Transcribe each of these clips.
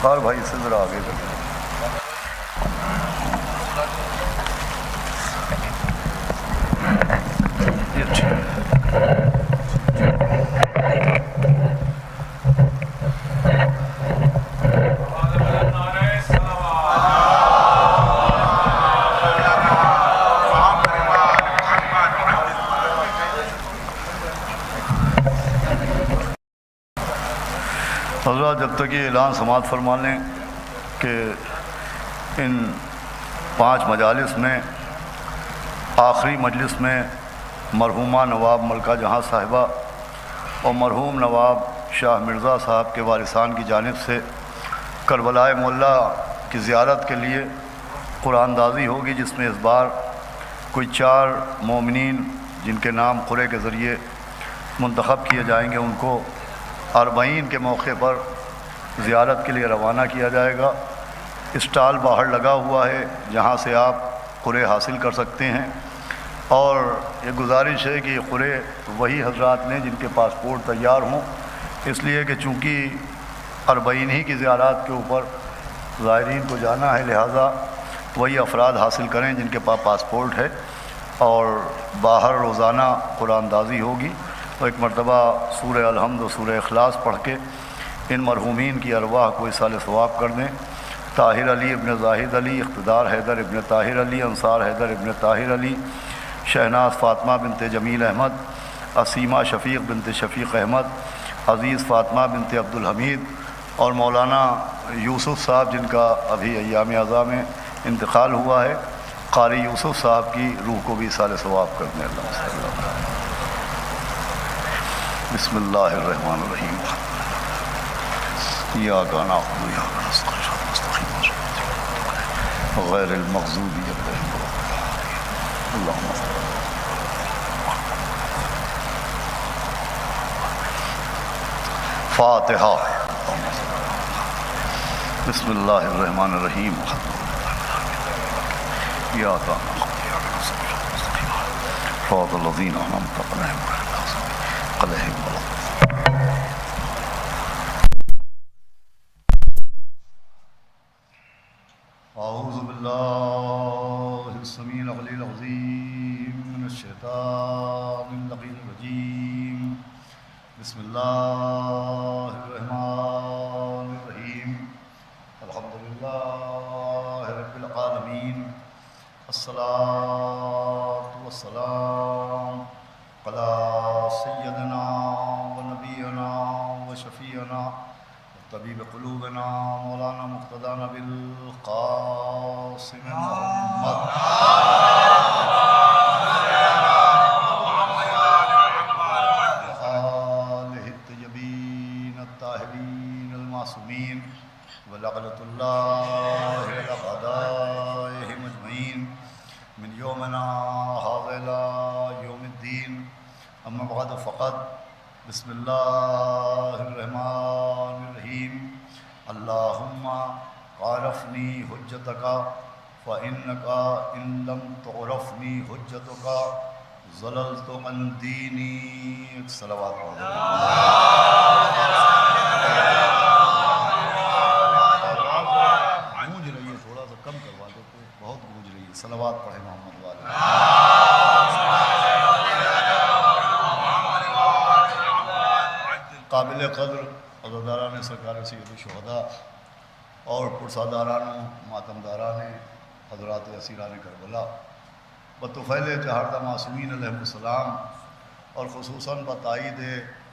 افتخار بھائی سے ذرا آگے کریں. حضرات جب تک یہ اعلان سماعت فرما لیں کہ ان 5 مجالس میں آخری مجلس میں مرحومہ نواب ملکہ جہاں صاحبہ اور مرحوم نواب شاہ مرزا صاحب کے وارثان کی جانب سے کربلائے معلیٰ کی زیارت کے لیے قرآن اندازی ہوگی، جس میں اس بار کوئی 4 مومنین جن کے نام قرعے کے ذریعے منتخب کیے جائیں گے ان کو 40 کے موقع پر زیارت کے لیے روانہ کیا جائے گا. اسٹال باہر لگا ہوا ہے جہاں سے آپ قرعے حاصل کر سکتے ہیں، اور یہ گزارش ہے کہ یہ قرعے وہی حضرات نے جن کے پاسپورٹ تیار ہوں، اس لیے کہ چونکہ 40 ہی کی زیارات کے اوپر زائرین کو جانا ہے، لہٰذا وہی افراد حاصل کریں جن کے پاس پاسپورٹ ہے. اور باہر روزانہ قرآن اندازی ہوگی، تو ایک مرتبہ سورہ الحمد و سورہ اخلاص پڑھ کے ان مرحومین کی ارواح کو ایصال ثواب کر دیں. طاہر علی ابن زاہد علی، اقتدار حیدر ابن طاہر علی، انصار حیدر ابن طاہر علی، شہناز فاطمہ بنت جمیل احمد، اسیمہ شفیق بنت شفیق احمد، عزیز فاطمہ بنت عبدالحمید، اور مولانا یوسف صاحب جن کا ابھی ایام اعضاء میں انتقال ہوا ہے، قاری یوسف صاحب کی روح کو بھی ایصال ثواب کر دیں. اللہ صلی اللہ علیہ وسلم. بسم اللہ الرحمن الرحیم. ایاک نعبد و ایاک نستعین غیر المغضوب علیہم ولا الضالین. اللہم فاتحہ. بسم اللہ الرحمن الرحیم. ایاک نعبد و ایاک نستعین صراط الذین انعمت علیہم اعوذ باللہ السمیع العلیہ العظیم من الشیطان اللعین الرجیم. بسم اللہ الرحمن الرحیم. الحمدللہ رب العالمین، الصلاۃ والسلام علی سیدنا و نبینا و شفیعنا طبیب قلوبنا مولانا مقتدانا بالقاسم محمد آلہ الطیبین الطاہرین المعصومین ولعنۃ اللہ علی اعدائہم اجمعین من یومنا ھذا الی یوم الدین. اما بعد فقط بسم اللہ الرحمن الرحیم. اللہم عارفنی حجتک فإنک ان لم تعرفنی حجتک ضللت عن دینی. صلوات گونج رہی ہے، تھوڑا سا کم کروا دیتے، بہت گونج رہی ہے. صلوات پڑھیں محمد والے. قابل قدر عزاداران سرکار سید الشہداء اور پرساداران و ماتمداران حضرات اسیران کربلا بطفیل چہاردہ معصومین علیہ السلام، اور خصوصاً بتائید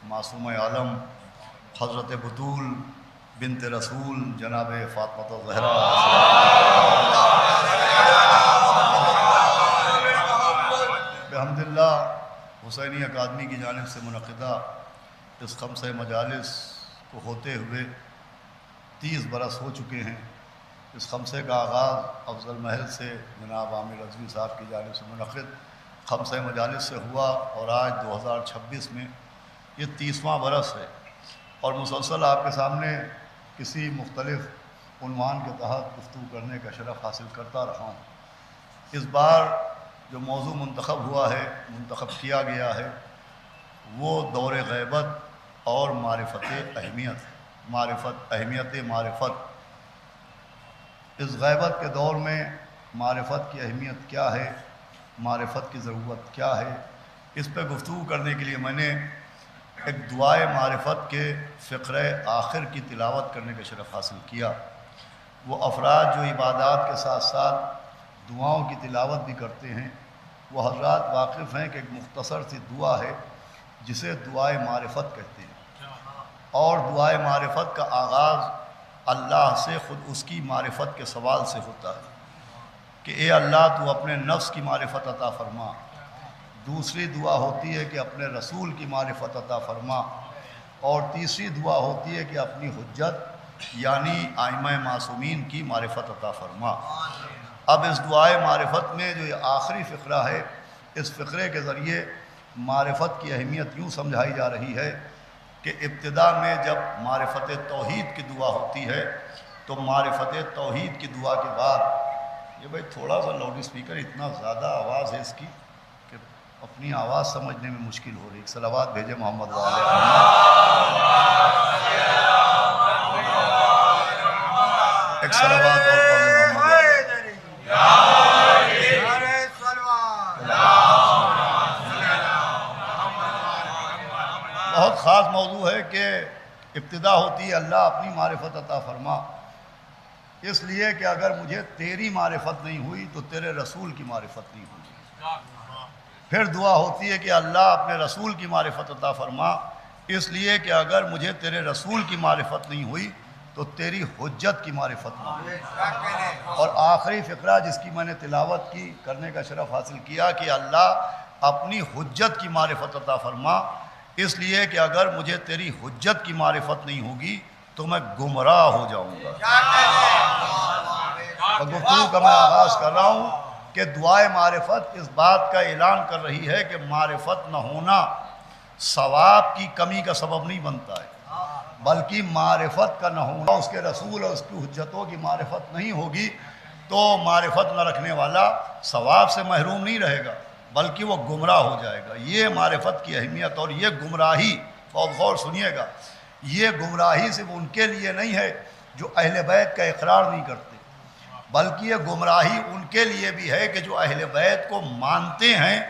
معصوم عالم حضرت بطول بنت رسول جناب فاطمہ الزہرا بحمداللہ حسینی اکادمی کی جانب سے منعقدہ اس 5 مجالس کو ہوتے ہوئے 30 برس ہو چکے ہیں. اس 5 کا آغاز افضل محل سے جناب عامر رضوی صاحب کی جانب سے منعقد 5 مجالس سے ہوا، اور آج 2026 میں یہ 30واں برس ہے، اور مسلسل آپ کے سامنے کسی مختلف عنوان کے تحت گفتگو کرنے کا شرف حاصل کرتا رہا ہوں. اس بار جو موضوع منتخب کیا گیا ہے وہ دور غیبت اور معرفت اہمیت. معرفت اس غیبت کے دور میں معرفت کی اہمیت کیا ہے، معرفت کی ضرورت کیا ہے، اس پہ گفتگو کرنے کے لیے میں نے ایک دعائے معرفت کے فقرے آخر کی تلاوت کرنے کا شرف حاصل کیا۔ وہ افراد جو عبادات کے ساتھ ساتھ دعاؤں کی تلاوت بھی کرتے ہیں، وہ حضرات واقف ہیں کہ ایک مختصر سی دعا ہے جسے دعائے معرفت کہتے ہیں، اور دعائے معرفت کا آغاز اللہ سے خود اس کی معرفت کے سوال سے ہوتا ہے کہ اے اللہ تو اپنے نفس کی معرفت عطا فرما۔ دوسری دعا ہوتی ہے کہ اپنے رسول کی معرفت عطا فرما، اور تیسری دعا ہوتی ہے کہ اپنی حجت یعنی ائمہ معصومین کی معرفت عطا فرما۔ اب اس دعائے معرفت میں جو یہ آخری فقرہ ہے، اس فقرے کے ذریعے معرفت کی اہمیت یوں سمجھائی جا رہی ہے کہ ابتدا میں جب معرفت توحید کی دعا ہوتی ہے تو معرفت توحید کی دعا کے بعد یہ بھائی تھوڑا سا لاؤڈ اسپیکر، اتنا زیادہ آواز ہے اس کی کہ اپنی آواز سمجھنے میں مشکل ہو رہی ہے۔ صلوات بھیجے محمد والے ایک صلوات اور پڑھیں محمد والے۔ بہت خاص موضوع ہے کہ ابتدا ہوتی ہے اللہ اپنی معرفت عطا فرما، اس لیے کہ اگر مجھے تیری معرفت نہیں ہوئی تو تیرے رسول کی معرفت نہیں ہوئی۔ پھر دعا ہوتی ہے کہ اللہ اپنے رسول کی معرفت عطا فرما، اس لیے کہ اگر مجھے تیرے رسول کی معرفت نہیں ہوئی تو تیری حجت کی معرفت نہیں ہوئی۔ اور آخری فقرہ جس کی میں نے تلاوت کی کرنے کا شرف حاصل کیا کہ اللہ اپنی حجت کی معرفت عطا فرما، اس لیے کہ اگر مجھے تیری حجت کی معرفت نہیں ہوگی تو میں گمراہ ہو جاؤں گا۔ اور گفتگو کا میں آغاز کر رہا ہوں کہ دعائے معرفت اس بات کا اعلان کر رہی ہے کہ معرفت نہ ہونا ثواب کی کمی کا سبب نہیں بنتا ہے، بلکہ معرفت کا نہ ہونا، اس کے رسول اور اس کی حجتوں کی معرفت نہیں ہوگی تو معرفت نہ رکھنے والا ثواب سے محروم نہیں رہے گا بلکہ وہ گمراہ ہو جائے گا۔ یہ معرفت کی اہمیت، اور یہ گمراہی، بہت غور سنیے گا، یہ گمراہی صرف ان کے لیے نہیں ہے جو اہل بیت کا اقرار نہیں کرتے، بلکہ یہ گمراہی ان کے لیے بھی ہے کہ جو اہل بیت کو مانتے ہیں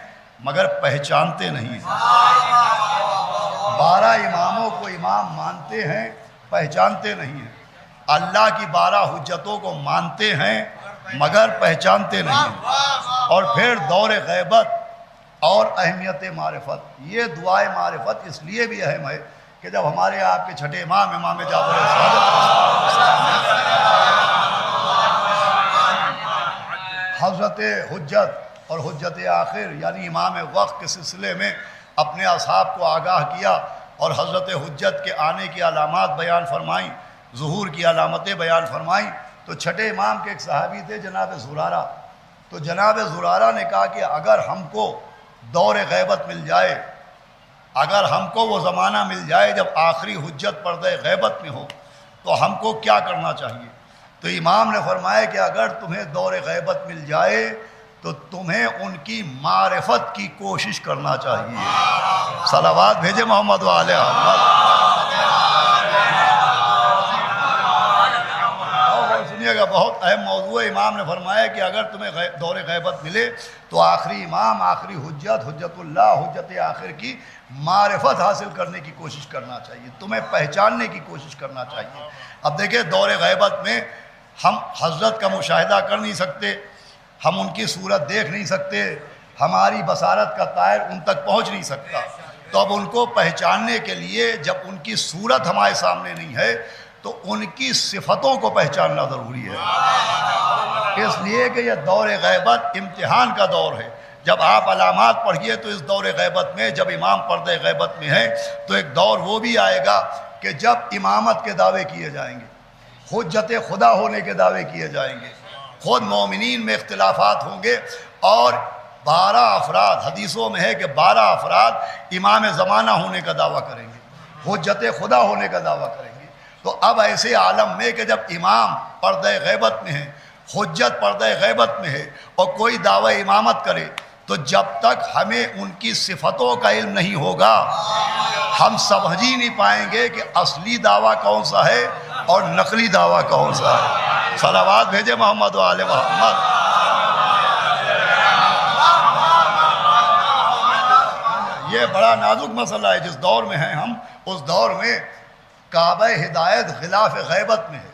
مگر پہچانتے نہیں ہیں۔ 12 اماموں کو امام مانتے ہیں، پہچانتے نہیں ہیں۔ اللہ کی 12 حجتوں کو مانتے ہیں مگر پہچانتے نہیں ہیں۔ اور پھر دور غیبت اور اہمیت معرفت، یہ دعائے معرفت اس لیے بھی اہم ہے کہ جب ہمارے آپ کے چھٹے امام جعفر صادق حضرت حجت اور حجت آخر یعنی امام وقت کے سلسلے میں اپنے اصحاب کو آگاہ کیا اور حضرت حجت کے آنے کی علامات بیان فرمائیں، ظہور کی علامتیں بیان فرمائیں، تو چھٹے امام کے ایک صحابی تھے جناب زرارہ، تو جناب زرارہ نے کہا کہ اگر ہم کو دور غیبت مل جائے، اگر ہم کو وہ زمانہ مل جائے جب آخری حجت پردہ غیبت میں ہو تو ہم کو کیا کرنا چاہیے؟ تو امام نے فرمایا کہ اگر تمہیں دور غیبت مل جائے تو تمہیں ان کی معرفت کی کوشش کرنا چاہیے۔ صلوات بھیجے محمد والے احمد۔ سنیے گا، بہت اہم موضوع ہے۔ امام نے فرمایا کہ اگر تمہیں دور غیبت ملے تو آخری امام، آخری حجت، حجت اللہ، حجت آخر کی معرفت حاصل کرنے کی کوشش کرنا چاہیے، تمہیں پہچاننے کی کوشش کرنا چاہیے۔ اب دیکھیں دور غیبت میں ہم حضرت کا مشاہدہ کر نہیں سکتے، ہم ان کی صورت دیکھ نہیں سکتے، ہماری بصارت کا طائر ان تک پہنچ نہیں سکتا، تو اب ان کو پہچاننے کے لیے جب ان کی صورت ہمارے سامنے نہیں ہے تو ان کی صفتوں کو پہچاننا ضروری ہے۔ اس لیے کہ یہ دور غیبت امتحان کا دور ہے۔ جب آپ علامات پڑھیے تو اس دور غیبت میں جب امام پردہ غیبت میں ہے تو ایک دور وہ بھی آئے گا کہ جب امامت کے دعوے کیے جائیں گے، حجت خدا ہونے کے دعوے کیے جائیں گے، خود مومنین میں اختلافات ہوں گے، اور 12 افراد، حدیثوں میں ہے کہ 12 افراد امام زمانہ ہونے کا دعویٰ کریں گے، حجت خدا ہونے کا دعویٰ کریں گے۔ تو اب ایسے عالم میں کہ جب امام پردہ غیبت میں ہے، حجت پردہ غیبت میں ہے، اور کوئی دعوی امامت کرے تو جب تک ہمیں ان کی صفتوں کا علم نہیں ہوگا ہم سمجھ ہی نہیں پائیں گے کہ اصلی دعویٰ کون سا ہے اور نقلی دعویٰ کون سا ہے۔ صلوات بھیجے محمد و آل محمد۔ یہ بڑا نازک مسئلہ ہے جس دور میں ہیں ہم، اس دور میں کعبہ ہدایت خلاف غیبت میں ہے۔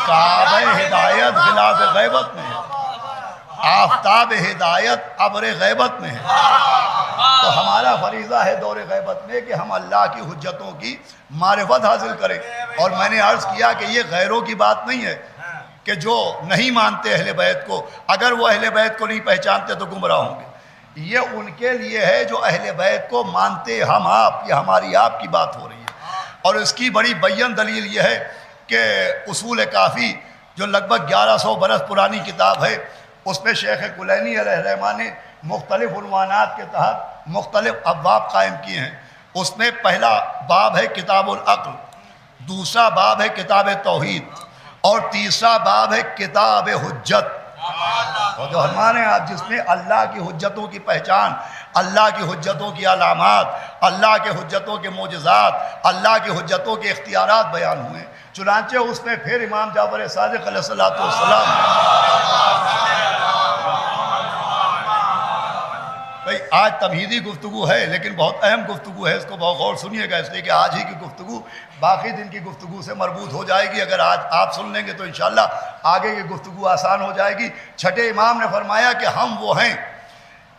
کعبہ ہدایت خلاف غیبت میں ہے، آفتاب ہدایت ابر غیبت میں ہے۔ تو ہمارا فریضہ ہے دور غیبت میں کہ ہم اللہ کی حجتوں کی معرفت حاصل کریں۔ اور میں نے عرض کیا کہ یہ غیروں کی بات نہیں ہے کہ جو نہیں مانتے اہل بیت کو، اگر وہ اہل بیت کو نہیں پہچانتے تو گمراہ ہوں گے۔ یہ ان کے لیے ہے جو اہل بیت کو مانتے ہم آپ، یہ ہماری آپ کی بات ہو رہی ہے۔ اور اس کی بڑی بیان دلیل یہ ہے کہ اصول کافی جو لگ بھگ 1100 برس پرانی کتاب ہے، اس میں شیخ کلینی علیہ الرحمہ نے مختلف عنوانات کے تحت مختلف ابواب قائم کیے ہیں۔ اس میں پہلا باب ہے کتاب العقل، دوسرا باب ہے کتاب توحید، اور تیسرا باب ہے کتاب حجت۔ اور جو فرمان ہیں آپ جس میں اللہ کی حجتوں کی پہچان، اللہ کی حجتوں کی علامات، اللہ کے حجتوں کے معجزات، اللہ کی حجتوں کے اختیارات بیان ہوئے۔ چنانچہ اس میں پھر امام جعفر صادق علیہ السلام بھئی آج تمہیدی گفتگو ہے لیکن بہت اہم گفتگو ہے، اس کو بہت غور سنیے گا، اس لیے کہ آج ہی کی گفتگو باقی دن کی گفتگو سے مربوط ہو جائے گی۔ اگر آج آپ سن لیں گے تو انشاءاللہ آگے کی گفتگو آسان ہو جائے گی۔ چھٹے امام نے فرمایا کہ ہم وہ ہیں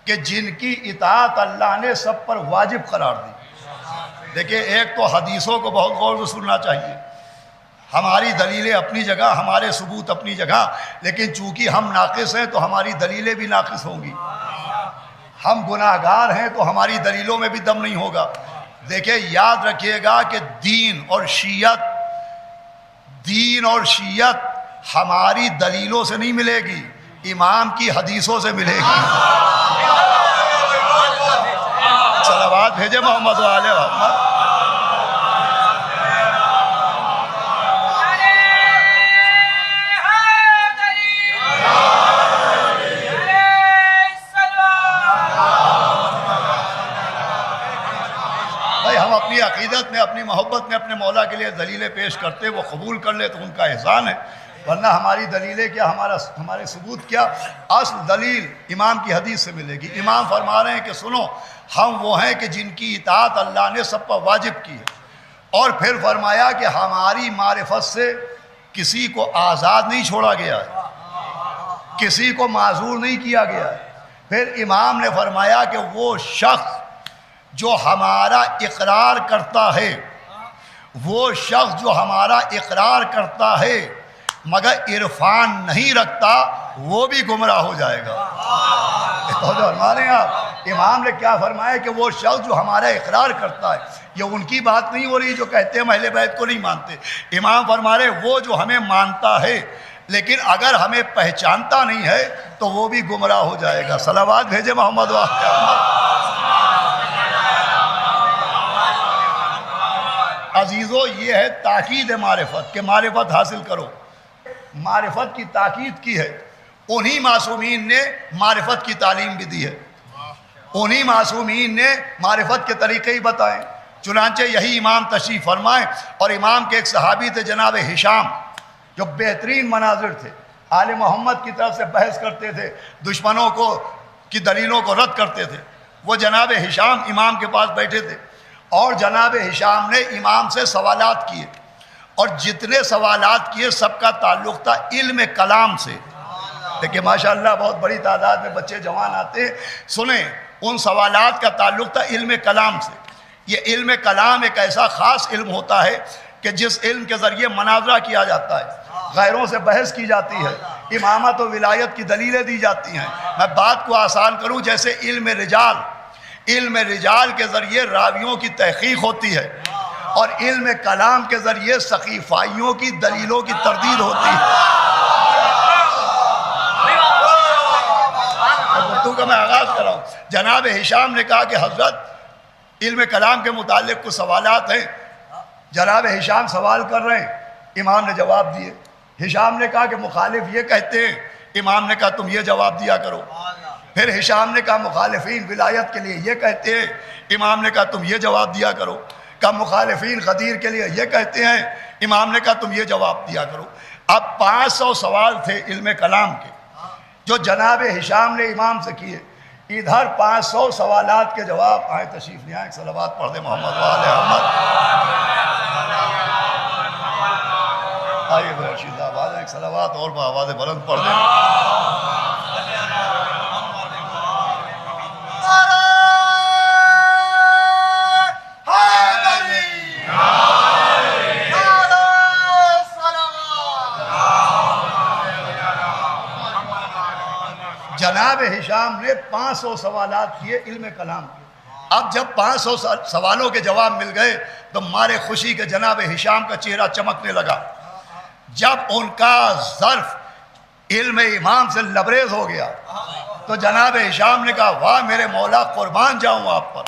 کہ جن کی اطاعت اللہ نے سب پر واجب قرار دی۔ دیکھیں ایک تو حدیثوں کو بہت غور سے سننا چاہیے، ہماری دلیلیں اپنی جگہ، ہمارے ثبوت اپنی جگہ، لیکن چونکہ ہم ناقص ہیں تو ہماری دلیلیں بھی ناقص ہوں گی۔ ہم گناہگار ہیں تو ہماری دلیلوں میں بھی دم نہیں ہوگا۔ دیکھیں یاد رکھیے گا کہ دین اور شیعت ہماری دلیلوں سے نہیں ملے گی، امام کی حدیثوں سے ملے گی۔ صلوات بھیجے محمد و آل محمد۔ ہم اپنی عقیدت میں، اپنی محبت میں اپنے مولا کے لیے دلیلیں پیش کرتے، وہ قبول کر لے تو ان کا احسان ہے، ورنہ ہماری دلیلیں کیا، ہمارے ثبوت کیا؟ اصل دلیل امام کی حدیث سے ملے گی۔ امام فرما رہے ہیں کہ سنو، ہم وہ ہیں کہ جن کی اطاعت اللہ نے سب پر واجب کی ہے، اور پھر فرمایا کہ ہماری معرفت سے کسی کو آزاد نہیں چھوڑا گیا ہے، کسی کو معذور نہیں کیا گیا ہے۔ پھر امام نے فرمایا کہ وہ شخص جو ہمارا اقرار کرتا ہے، وہ شخص جو ہمارا اقرار کرتا ہے مگر عرفان نہیں رکھتا، وہ بھی گمراہ ہو جائے گا۔ تو جو فرمانے آپ امام نے کیا فرمایا کہ وہ شخص جو ہمارا اقرار کرتا ہے، یہ ان کی بات نہیں ہو رہی جو کہتے ہیں اہل بیت کو نہیں مانتے۔ امام فرما رہے وہ جو ہمیں مانتا ہے لیکن اگر ہمیں پہچانتا نہیں ہے تو وہ بھی گمراہ ہو جائے گا۔ صلوات بھیجے محمد و آل محمد۔ عزیزو یہ ہے تاکید معرفت کہ معرفت حاصل کرو۔ معرفت کی تاکید کی ہے، انہی معصومین نے معرفت کی تعلیم بھی دی ہے، انہی معصومین نے معرفت کے طریقے ہی بتائیں۔ چنانچہ یہی امام تشریف فرمائیں، اور امام کے ایک صحابی تھے جناب ہشام، جو بہترین مناظر تھے، آل محمد کی طرف سے بحث کرتے تھے، دشمنوں کی دلیلوں کو رد کرتے تھے۔ وہ جناب ہشام امام کے پاس بیٹھے تھے، اور جناب ہشام نے امام سے سوالات کیے، اور جتنے سوالات کیے سب کا تعلق تھا علم کلام سے۔ دیکھیں ماشاءاللہ بہت بڑی تعداد میں بچے جوان آتے ہیں، سنیں ان سوالات کا تعلق تھا علم کلام سے۔ یہ علم کلام ایک ایسا خاص علم ہوتا ہے کہ جس علم کے ذریعے مناظرہ کیا جاتا ہے، غیروں سے بحث کی جاتی ہے، امامت و ولایت کی دلیلیں دی جاتی ہیں۔ میں بات کو آسان کروں، جیسے علم رجال کے ذریعے راویوں کی تحقیق ہوتی ہے، اور علم کلام کے ذریعے سقیفائیوں کی دلیلوں کی تردید ہوتی ہے۔ گفتگو کا میں آغاز کر رہا ہوں۔ جناب ہشام نے کہا کہ حضرت علم کلام کے متعلق کچھ سوالات ہیں۔ جناب ہشام سوال کر رہے ہیں، امام نے جواب دیے۔ ہشام نے کہا کہ مخالف یہ کہتے ہیں، امام نے کہا تم یہ جواب دیا کرو۔ پھر ہشام نے کہا مخالفین ولایت کے لیے یہ کہتے ہیں، امام نے کہا تم یہ جواب دیا کرو۔ کا مخالفین غدیر کے لیے یہ کہتے ہیں، امام نے کہا تم یہ جواب دیا کرو۔ اب 500 سوال تھے علم کلام کے جو جناب ہشام نے امام سے کیے، ادھر 500 سوالات کے جواب آئے تشریف لے آئے، صلوات پڑھ دے محمد وآل محمد۔ آئیے رشید آواز ایک صلوات اور بآواز بلند پڑھ دیں۔ جناب ہشام نے 500 سوالات کیے علم کلام کے۔ اب جب 500 سوالوں کے جواب مل گئے تو مارے خوشی کے جناب ہشام کا چہرہ چمکنے لگا۔ جب ان کا ظرف علم امام سے لبریز ہو گیا تو جناب ہشام نے کہا واہ میرے مولا قربان جاؤں آپ پر۔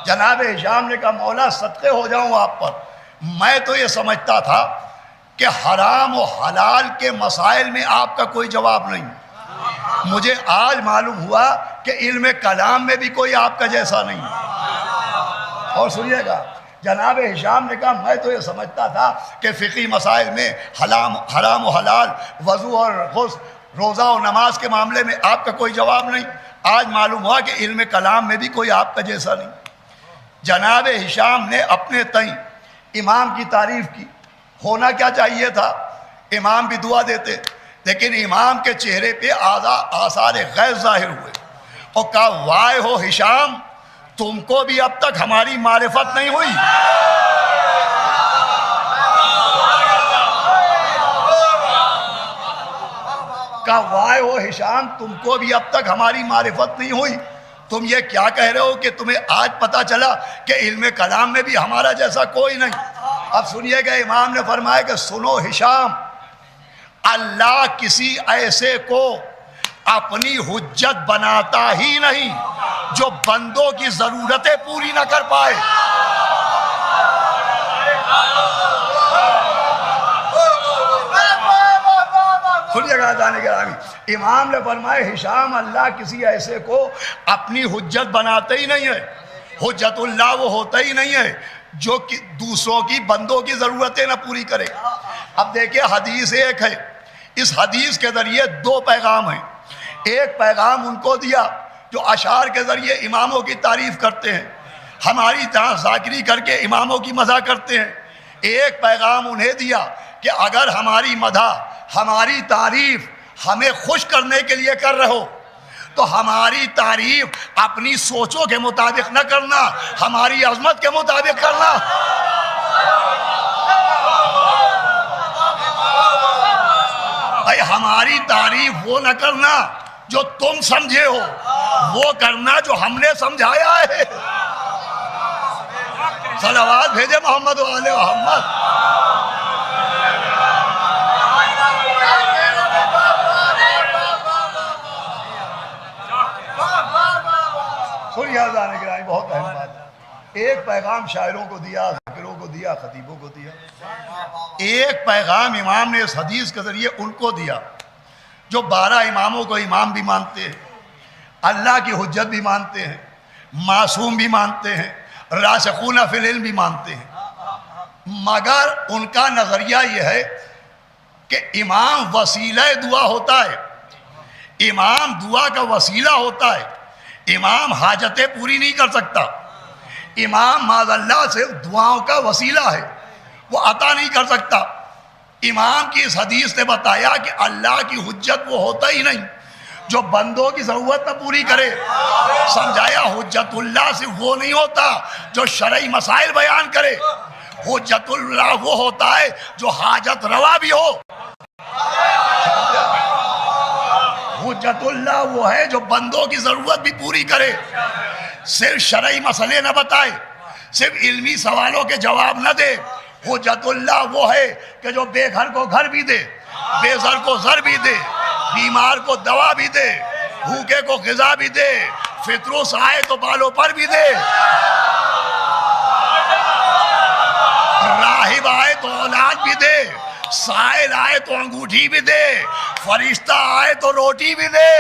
جناب ہشام نے کہا مولا صدقے ہو جاؤں آپ پر، میں تو یہ سمجھتا تھا کہ حرام و حلال کے مسائل میں آپ کا کوئی جواب نہیں، مجھے آج معلوم ہوا کہ علم کلام میں بھی کوئی آپ کا جیسا نہیں۔ اور سنیے گا، جناب ہشام نے کہا میں تو یہ سمجھتا تھا کہ فقہی مسائل میں حرام و حلال، وضو اور غسل، روزہ اور نماز کے معاملے میں آپ کا کوئی جواب نہیں، آج معلوم ہوا کہ علم کلام میں بھی کوئی آپ کا جیسا نہیں۔ جناب ہشام نے اپنے تئیں امام کی تعریف کی، ہونا کیا چاہیے تھا، امام بھی دعا دیتے، لیکن امام کے چہرے پہ آثار غیظ ظاہر ہوئے اور کہا وائے ہو ہشام، تم کو بھی اب تک ہماری معرفت نہیں ہوئی۔ کہا وائے ہو ہشام، تم کو بھی اب تک ہماری معرفت نہیں ہوئی، تم یہ کیا کہہ رہے ہو کہ تمہیں آج پتا چلا کہ علم کلام میں بھی ہمارا جیسا کوئی نہیں۔ اب سنیے گا، امام نے فرمایا کہ سنو ہشام، اللہ کسی ایسے کو اپنی حجت بناتا ہی نہیں جو بندوں کی ضرورتیں پوری نہ کر پائے۔ سنیے گا جانے گرامی، امام نے فرمایا ہشام اللہ کسی ایسے کو اپنی حجت بناتے ہی نہیں ہے، حجت اللہ وہ ہوتا ہی نہیں ہے جو دوسروں کی بندوں کی ضرورتیں نہ پوری کرے۔ اب دیکھیں حدیث ایک ہے، اس حدیث کے ذریعے دو پیغام ہیں۔ ایک پیغام ان کو دیا جو اشعار کے ذریعے اماموں کی تعریف کرتے ہیں، ہماری طرح ذاکری کر کے اماموں کی مزاح کرتے ہیں۔ ایک پیغام انہیں دیا کہ اگر ہماری مدح، ہماری تعریف ہمیں خوش کرنے کے لیے کر رہے ہو تو ہماری تعریف اپنی سوچوں کے مطابق نہ کرنا، ہماری عظمت کے مطابق کرنا۔ ہماری تعریف وہ نہ کرنا جو تم سمجھے ہو، وہ کرنا جو ہم نے سمجھایا ہے۔ صلوات بھیجے محمد و آل محمد۔ سنیے گرامی، بہت اہم بات ہے۔ ایک پیغام شاعروں کو دیا، ذاکروں کو دیا، خطیبوں کو دیا۔ ایک پیغام امام نے اس حدیث کے ذریعے ان کو دیا جو 12 اماموں کو امام بھی مانتے ہیں، اللہ کی حجت بھی مانتے ہیں، معصوم بھی مانتے ہیں، راسخون فی العلم بھی مانتے ہیں، مگر ان کا نظریہ یہ ہے کہ امام وسیلہ دعا ہوتا ہے، امام دعا کا وسیلہ ہوتا ہے، امام حاجتیں پوری نہیں کر سکتا، امام معاذ اللہ صرف دعاؤں کا وسیلہ ہے، وہ عطا نہیں کر سکتا۔ امام کی اس حدیث نے بتایا کہ اللہ کی حجت وہ ہوتا ہی نہیں جو بندوں کی ضرورت نہ پوری کرے۔ سمجھایا حجت اللہ صرف وہ نہیں ہوتا جو شرعی مسائل بیان کرے، حجت اللہ وہ ہوتا ہے جو حاجت روا بھی ہو۔ حجت اللہ وہ ہے جو بندوں کی ضرورت بھی پوری کرے، صرف شرعی مسئلے نہ بتائے، صرف علمی سوالوں کے جواب نہ دے۔ حجت اللہ وہ ہے کہ جو بے گھر کو گھر بھی دے، بے زر کو زر بھی دے، بیمار کو دوا بھی دے، بھوکے کو غذا بھی دے، فطروس آئے تو بالوں پر بھی دے، راہب آئے تو اولاد بھی دے، سائل آئے تو انگوٹھی بھی دے، فرشتہ آئے تو روٹی بھی دے۔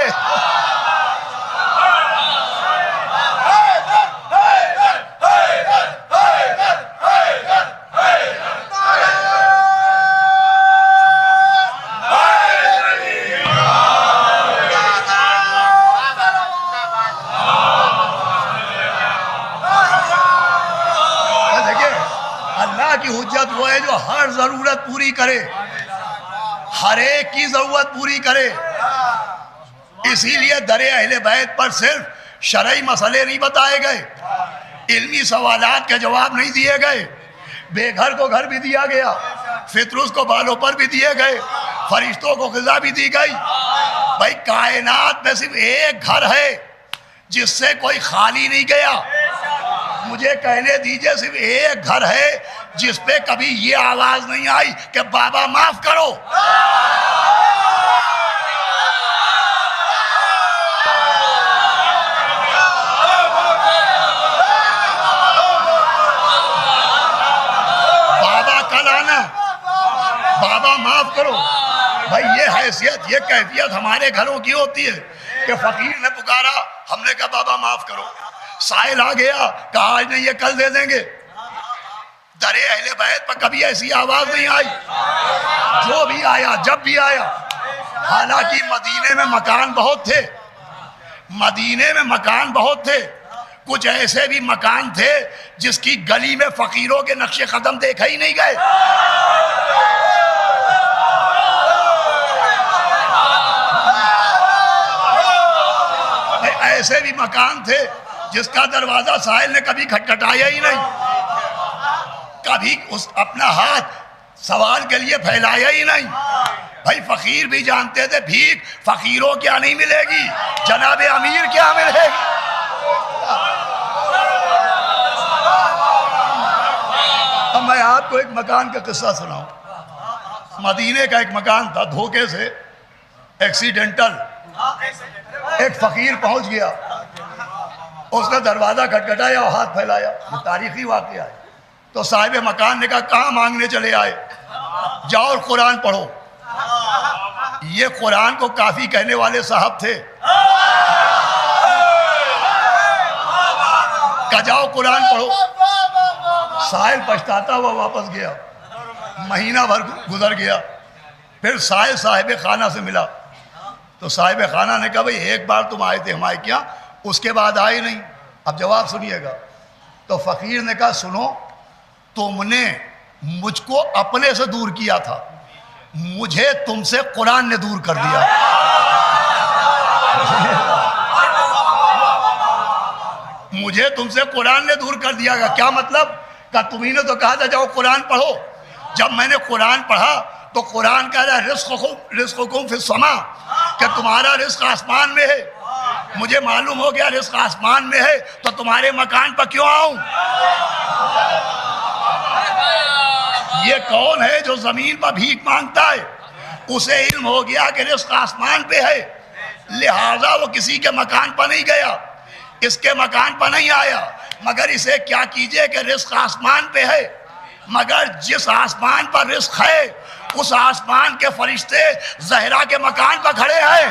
پوری کرے, ہر ایک کی ضرورت پوری کرے. اسی لیے در اہل بیت پر صرف شرعی مسئلے نہیں بتائے گئے, علمی سوالات کے جواب نہیں دیے گئے, بے گھر کو گھر بھی دیا گیا, فطرس کو بالوں پر بھی دیے گئے, فرشتوں کو غذا بھی دی گئی. بھائی کائنات میں صرف ایک گھر ہے جس سے کوئی خالی نہیں گیا. مجھے کہنے دیجئے صرف ایک گھر ہے جس پہ کبھی یہ آواز نہیں آئی کہ بابا معاف کرو. بابا کا لانا, بابا معاف کرو. بھائی یہ حیثیت, یہ کیفیت ہمارے گھروں کی ہوتی ہے کہ فقیر نے پکارا, ہم نے کہا بابا معاف کرو. سائل آ گیا, کہا آج نہیں یہ کل دے دیں گے. در اہل بیت پر کبھی ایسی آواز نہیں آئی. جو بھی آیا, جب بھی آیا, حالانکہ مدینے میں مکان بہت تھے, مدینے میں مکان بہت تھے, کچھ ایسے بھی مکان تھے جس کی گلی میں فقیروں کے نقش قدم دیکھا ہی نہیں گئے. ایسے بھی مکان تھے جس کا دروازہ سائل نے کبھی کھٹکھٹایا ہی نہیں, کبھی اس اپنا ہاتھ سوال کے لیے پھیلایا ہی نہیں. بھائی فقیر بھی جانتے تھے بھیک فقیروں کیا نہیں ملے گی, جناب امیر کیا ملے گی. اب میں آپ کو ایک مکان کا قصہ سناؤں. مدینے کا ایک مکان تھا, دھوکے سے ایکسیڈنٹل ایک فقیر پہنچ گیا, اس نے دروازہ کھٹکھٹایا اور ہاتھ پھیلایا. یہ تاریخی واقعہ ہے. تو صاحب مکان نے کہا کہاں مانگنے چلے آئے, جاؤ اور قرآن پڑھو. یہ قرآن کو کافی کہنے والے صاحب تھے. کہا جاؤ قرآن پڑھو. سائل پچھتاتا ہوا واپس گیا. مہینہ بھر گزر گیا. پھر سائل صاحب خانہ سے ملا. تو صاحب خانہ نے کہا بھئی ایک بار تم آئے تھے ہمارے کیا, اس کے بعد آئے نہیں. اب جواب سنیے گا. تو فقیر نے کہا سنو, تم نے مجھ کو اپنے سے دور کیا تھا, مجھے تم سے قرآن نے دور کر دیا. مجھے تم سے قرآن نے دور کر دیا. کیا مطلب؟ کہ تمہیں نے تو کہا تھا جاؤ قرآن پڑھو. جب میں نے قرآن پڑھا تو قرآن کہہ رہا ہے رزقکم فی السماء, کہ تمہارا رزق آسمان میں ہے. مجھے معلوم ہو گیا رزق آسمان میں ہے تو تمہارے مکان پر کیوں آؤں. یہ کون ہے جو زمین پر بھیک مانگتا ہے؟ اسے علم ہو گیا کہ رزق آسمان پہ ہے, لہذا وہ کسی کے مکان پر نہیں گیا, اس کے مکان پر نہیں آیا. مگر اسے کیا کیجئے کہ رزق آسمان پہ ہے, مگر جس آسمان پر رزق ہے اس آسمان کے فرشتے زہرا کے مکان پر کھڑے ہیں.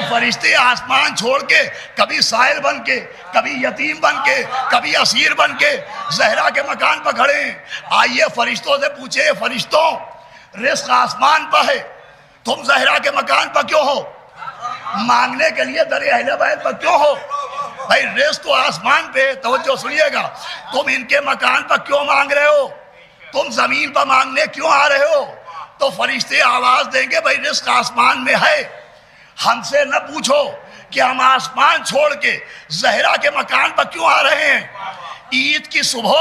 فرشتے آسمان چھوڑ کے کبھی سائل بن کے, کبھی یتیم بن کے, کبھی اسیر بن کے زہرا کے مکان پر کھڑے ہیں. آئیے فرشتوں سے پوچھے, فرشتوں رزق آسمان پر ہے, تم زہرا کے مکان پر کیوں ہو؟ مانگنے کے لیے در اہل بیت پر کیوں ہو؟ بھائی رزق تو آسمان پہ, توجہ سنیے گا, تم ان کے مکان پر کیوں مانگ رہے ہو؟ تم زمین پر مانگنے کیوں آ رہے ہو؟ تو فرشتے آواز دیں گے بھائی رزق آسمان میں ہے, ہم سے نہ پوچھو کہ ہم آسمان چھوڑ کے زہرا کے مکان پر کیوں آ رہے ہیں. عید کی صبح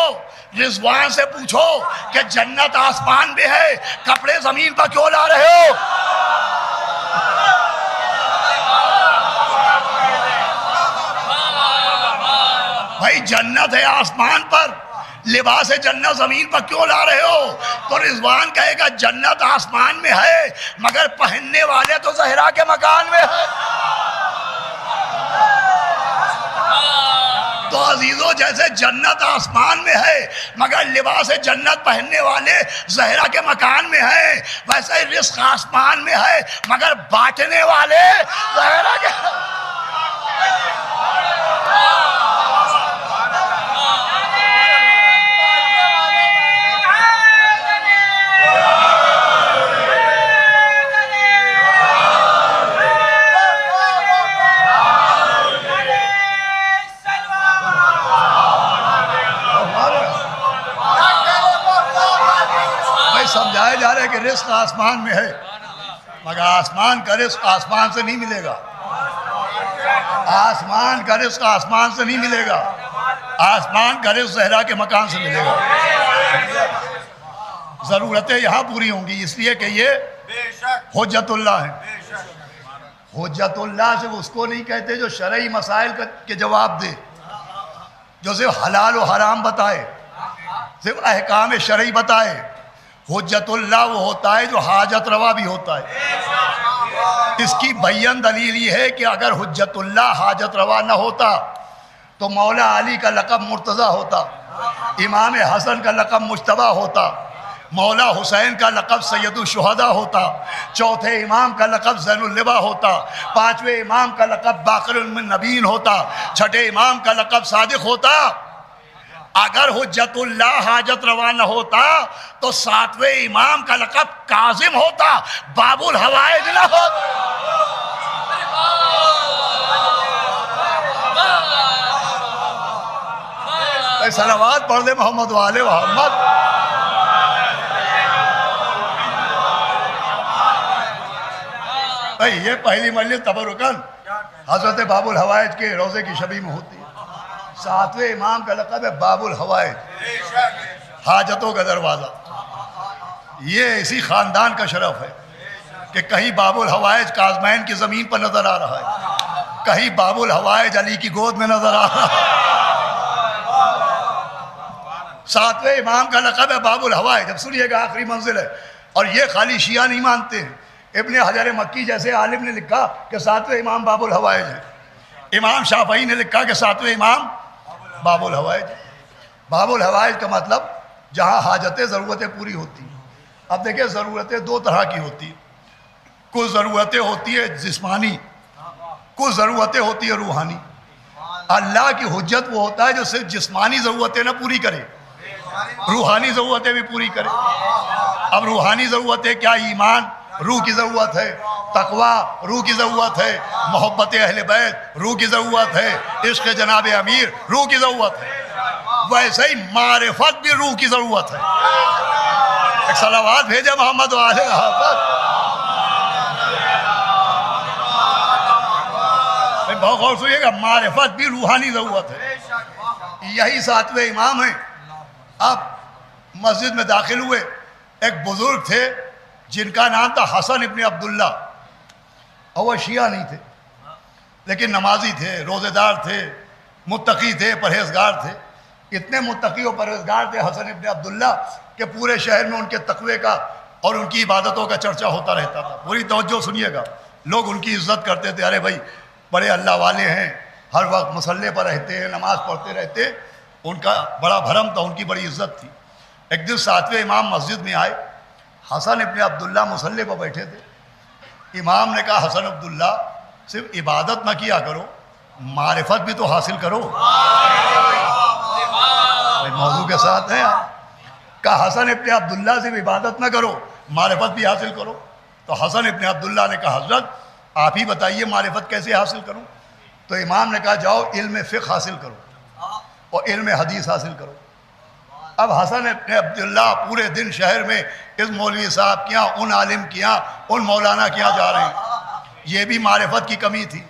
رضوان سے پوچھو کہ جنت آسمان میں ہے, کپڑے زمین پر کیوں لا رہے ہو؟ بھائی جنت ہے آسمان پر, لباس جنت زمین پر کیوں لا رہے ہو؟ تو رضوان کہے گا جنت آسمان میں ہے مگر پہننے والے تو زہرا کے مکان میں ہے. تو عزیزو جیسے جنت آسمان میں ہے مگر لباس جنت پہننے والے زہرا کے مکان میں ہیں, ویسے رزق آسمان میں ہے مگر بانٹنے والے زہرا کے. ہے کہ رزق آسمان میں ہے، مگر آسمان کا رزق آسمان سے نہیں ملے گا، آسمان کا رزق آسمان سے نہیں ملے گا، آسمان کا رزق صحرا کے مکان سے ملے گا۔ ضرورتیں یہاں پوری ہوں گی، اس لیے کہ یہ حجت اللہ ہے۔ حجت اللہ سے اس کو نہیں کہتے جو شرعی مسائل کے جواب دے، جو صرف حلال و حرام بتائے، صرف احکام شرعی بتائے۔ حجت اللہ وہ ہوتا ہے جو حاجت روا بھی ہوتا ہے۔ اس کی بیان دلیل یہ ہے کہ اگر حجت اللہ حاجت روا نہ ہوتا تو مولا علی کا لقب مرتضیٰ ہوتا، امام حسن کا لقب مجتبیٰ ہوتا، مولا حسین کا لقب سید الشہداء ہوتا، چوتھے امام کا لقب زین اللواء ہوتا، پانچویں امام کا لقب باقر النبیین ہوتا، چھٹے امام کا لقب صادق ہوتا۔ اگر حجت اللہ حاجت روا نہ ہوتا تو ساتویں امام کا لقب کاظم ہوتا، باب الحوائج نہ ہوتا۔ صلوات پڑھ دے محمد والے محمد۔ بھائی یہ پہلی مجلس تبرکن حضرت باب الحوائج کے روضے کی شبیہ میں ہوتی ہے۔ ساتویں امام کا لقب ہے باب الحوائج، حاجتوں کا دروازہ۔ یہ اسی خاندان کا شرف ہے کہ کہیں باب الحوائج کاظمین کی زمین پر نظر آ رہا ہے، کہیں باب الحوائج علی کی گود میں نظر آ رہا ہے۔ ساتویں امام کا لقب ہے باب الحوائج۔ اب سنیے گا، آخری منزل ہے، اور یہ خالی شیعہ نہیں مانتے ہیں۔ ابن حجر مکی جیسے عالم نے لکھا کہ ساتویں امام باب الحوائج ہے۔ امام شافعی نے لکھا کہ ساتویں امام باب الحوائج۔ باب الحوائج کا مطلب جہاں حاجتیں ضرورتیں پوری ہوتی ہیں۔ اب دیکھیں ضرورتیں دو طرح کی ہوتی ہیں، کچھ ضرورتیں ہوتی ہے جسمانی، کچھ ضرورتیں ہوتی ہے روحانی۔ اللہ کی حجت وہ ہوتا ہے جو صرف جسمانی ضرورتیں نہ پوری کرے، روحانی ضرورتیں بھی پوری کرے۔ اب روحانی ضرورتیں کیا؟ ایمان روح کی ضرورت ہے، تقوی روح کی ضرورت ہے، محبت اہل بیت روح کی ضرورت ہے، عشق جناب امیر روح کی ضرورت ہے۔ ویسے ہی معرفت بھی روح کی ضرورت ہے۔ ایک صلوات بھیجے محمد والے محمد۔ بہت غور سنیے گا، معرفت بھی روحانی ضرورت ہے۔ یہی ساتویں امام ہیں۔ اب مسجد میں داخل ہوئے، ایک بزرگ تھے جن کا نام تھا حسن ابن عبداللہ، اور وہ شیعہ نہیں تھے لیکن نمازی تھے، روزے دار تھے، متقی تھے، پرہیزگار تھے۔ اتنے متقی و پرہیزگار تھے حسن ابن عبداللہ کہ پورے شہر میں ان کے تقوی کا اور ان کی عبادتوں کا چرچا ہوتا رہتا تھا۔ پوری توجہ سنیے گا، لوگ ان کی عزت کرتے تھے، ارے بھائی بڑے اللہ والے ہیں، ہر وقت مصلے پر رہتے ہیں، نماز پڑھتے رہتے، ان کا بڑا بھرم تھا، ان کی بڑی عزت تھی۔ ایک دن ساتویں امام مسجد میں آئے، حسن ابن عبداللہ مصلے پر بیٹھے تھے۔ امام نے کہا حسن عبداللہ صرف عبادت نہ کیا کرو، معرفت بھی تو حاصل کرو۔ موضوع کے ساتھ ہیں آپ۔ کہا حسن ابن عبداللہ صرف عبادت نہ کرو، معرفت بھی حاصل کرو۔ تو حسن ابن عبداللہ نے کہا حضرت آپ ہی بتائیے معرفت کیسے حاصل کروں؟ تو امام نے کہا جاؤ علم فقہ حاصل کرو اور علم حدیث حاصل کرو۔ اب حسن ابن عبداللہ پورے دن شہر میں اس مولوی صاحب کے یہاں، ان عالم کے یہاں، ان مولانا کے یہاں جا رہے ہیں۔ یہ بھی معرفت کی کمی تھی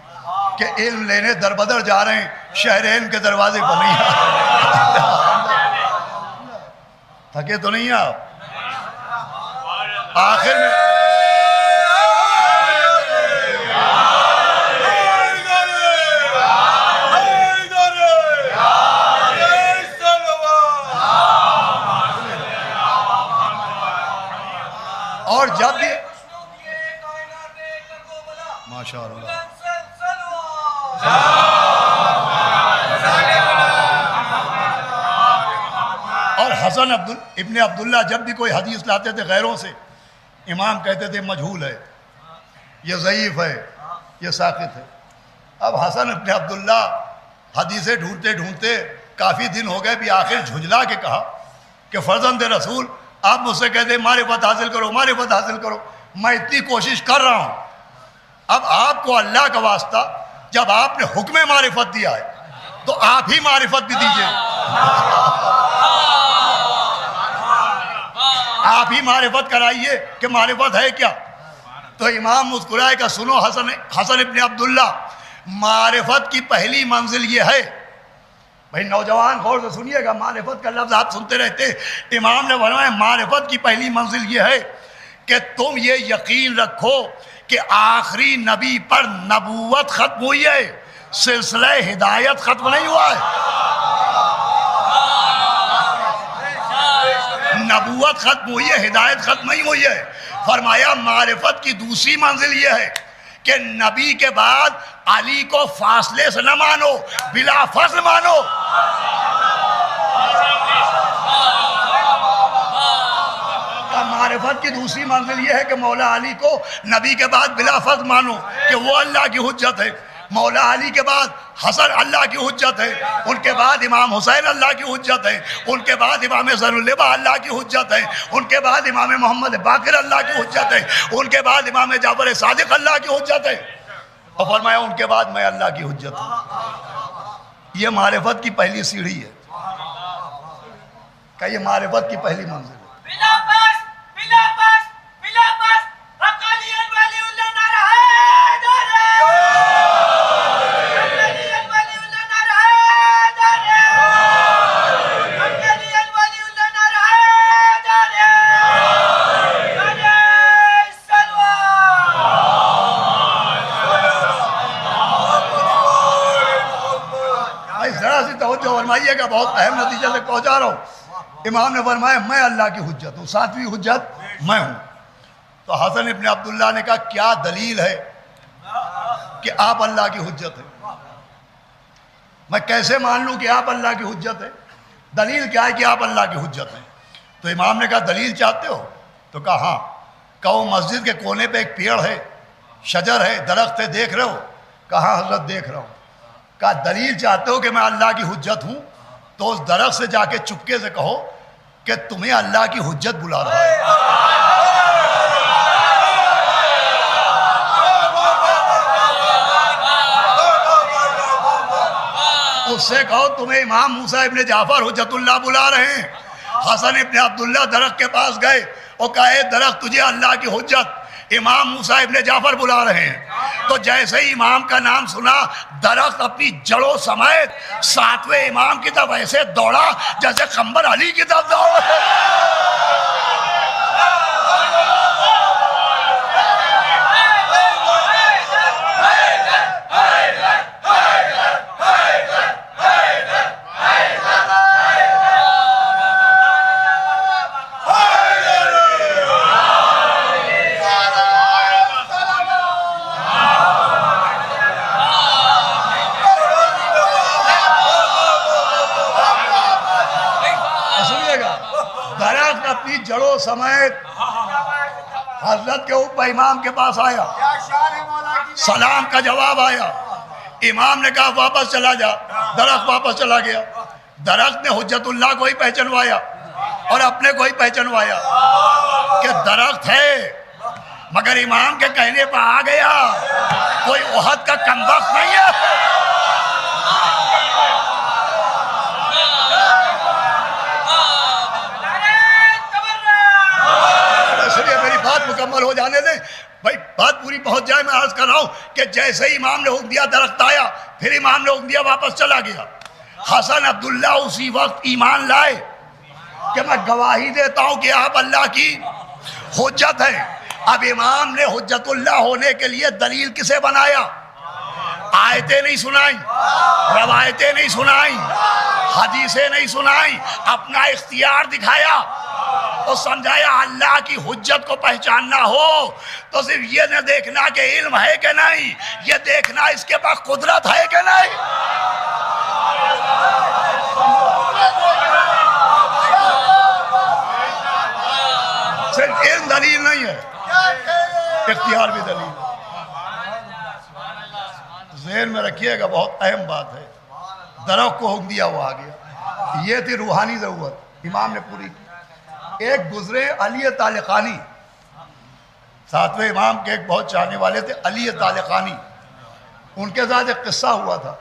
کہ علم لینے در بدر جا رہے ہیں، شہر علم کے دروازے پر نہیں آ۔ تھکے تو نہیں آپ؟ آخر میں اور جب بھی ماشاء اللہ اور حسن ابن عبداللہ جب بھی کوئی حدیث لاتے تھے غیروں سے، امام کہتے تھے مجہول ہے، یہ ضعیف ہے، یہ ساقط ہے۔ اب حسن ابن عبداللہ حدیثیں ڈھونڈتے ڈھونڈتے کافی دن ہو گئے، بھی آخر جھنجلا کے کہا کہ فرزند رسول آپ مجھ سے کہتے ہیں معرفت حاصل کرو، معرفت حاصل کرو، میں اتنی کوشش کر رہا ہوں، اب آپ کو اللہ کا واسطہ جب آپ نے حکم معرفت دیا ہے تو آپ ہی معرفت بھی دیجئے۔ آپ ہی معرفت کرائیے کہ معرفت ہے کیا. تو امام مسکرائے کہ سنو حسن ابن عبداللہ، معرفت کی پہلی منزل یہ ہے. بھائی نوجوان غور سے سنیے گا، معرفت کا لفظ آپ سنتے رہتے. امام نے فرمایا معرفت کی پہلی منزل یہ ہے کہ تم یہ یقین رکھو کہ آخری نبی پر نبوت ختم ہوئی ہے، سلسلہ ہدایت ختم نہیں ہوا ہے. نبوت ختم ہوئی ہے، ہدایت ختم نہیں ہوئی ہے. فرمایا معرفت کی دوسری منزل یہ ہے کہ نبی کے بعد علی کو فاصلے سے نہ مانو، بلا فصل مانو. معرفت کی دوسری منزل یہ ہے کہ مولا علی کو نبی کے بعد بلا فصل مانو کہ وہ اللہ کی حجت ہے. مولا علی کے بعد حسن اللہ کی حجت ہے، ان کے بعد امام حسین اللہ کی حجت ہے، ان کے بعد امام زین اللبا اللہ کی حجت ہے، ان کے بعد امام محمد باقر اللہ کی حجت ہے، ان کے بعد امام جعفر صادق اللہ کی حجت ہے. اور فرمایا ان کے بعد میں اللہ کی حجت ہوں. یہ معرفت کی پہلی سیڑھی ہے کہ یہ معرفت کی پہلی منزل ہے. فرمائیے گا، بہت اہم نتیجے سے پہنچا رہا ہوں. امام نے فرمایا میں اللہ کی حجت ہوں، ساتویں حجت میں ہوں. تو حسن ابن عبداللہ نے کہا کیا دلیل ہے کہ آپ اللہ کی حجت ہیں؟ میں کیسے مان لوں کہ آپ اللہ کی حجت ہیں؟ دلیل کیا ہے کہ آپ اللہ کی حجت ہیں؟ تو امام نے کہا دلیل چاہتے ہو؟ تو کہا ہاں. کہو مسجد کے کونے پہ ایک پیڑ ہے، شجر ہے، درخت ہے، دیکھ رہے ہو؟ کہا حضرت دیکھ رہا ہوں. کہا دلیل چاہتے ہو کہ میں اللہ کی حجت ہوں؟ تو اس درخت سے جا کے چپکے سے کہو کہ تمہیں اللہ کی حجت بلا رہا ہے. اس سے کہو تمہیں امام موسیٰ ابن جعفر حجت اللہ بلا رہے ہیں. حسن ابن عبداللہ درخت کے پاس گئے اور کہا اے درخت تجھے اللہ کی حجت امام موسیٰ ابن جعفر بلا رہے ہیں. تو جیسے ہی امام کا نام سنا درخت اپنی جڑوں سمیت ساتویں امام کی طرف ایسے دوڑا جیسے قمبر علی کی طرف دوڑا. جڑوں سمیت حضرت کے اوپر امام کے پاس آیا، سلام کا جواب آیا. امام نے کہا واپس چلا جا. درخت واپس چلا گیا. درخت نے حجت اللہ کو ہی پہچنوایا اور اپنے کو ہی پہچنوایا کہ درخت ہے مگر امام کے کہنے پر آ گیا. کوئی احد کا کمبخت نہیں ہے. مکمل ہو جانے دیں بھائی، بات پوری پہنچ جائے. میں عرض کر رہا ہوں کہ جیسے ہی امام نے حکم دیا درخت آیا، پھر امام نے حکم دیا واپس چلا گیا. حسن عبداللہ اسی وقت ایمان لائے کہ میں گواہی دیتا ہوں کہ آپ اللہ کی حجت ہیں. اب امام نے حجت اللہ ہونے کے لیے دلیل کسے بنایا؟ آیتیں نہیں سنائیں، روایتیں نہیں سنائیں، حدیثیں نہیں سنائیں، اپنا اختیار دکھایا اور سمجھایا اللہ کی حجت کو پہچاننا ہو تو صرف یہ نہ دیکھنا کہ علم ہے کہ نہیں، یہ دیکھنا اس کے پاس قدرت ہے کہ نہیں. صرف علم دلیل نہیں ہے، اختیار بھی دلیل. ذہن میں رکھیے گا، بہت اہم بات ہے. درخت کو حکم دیا وہ آ گیا. یہ تھی روحانی ضرورت امام نے پوری کی. ایک گزرے علی طالقانی، ساتویں امام کے ایک بہت چاہنے والے تھے علی طالقانی. ان کے ساتھ ایک قصہ ہوا تھا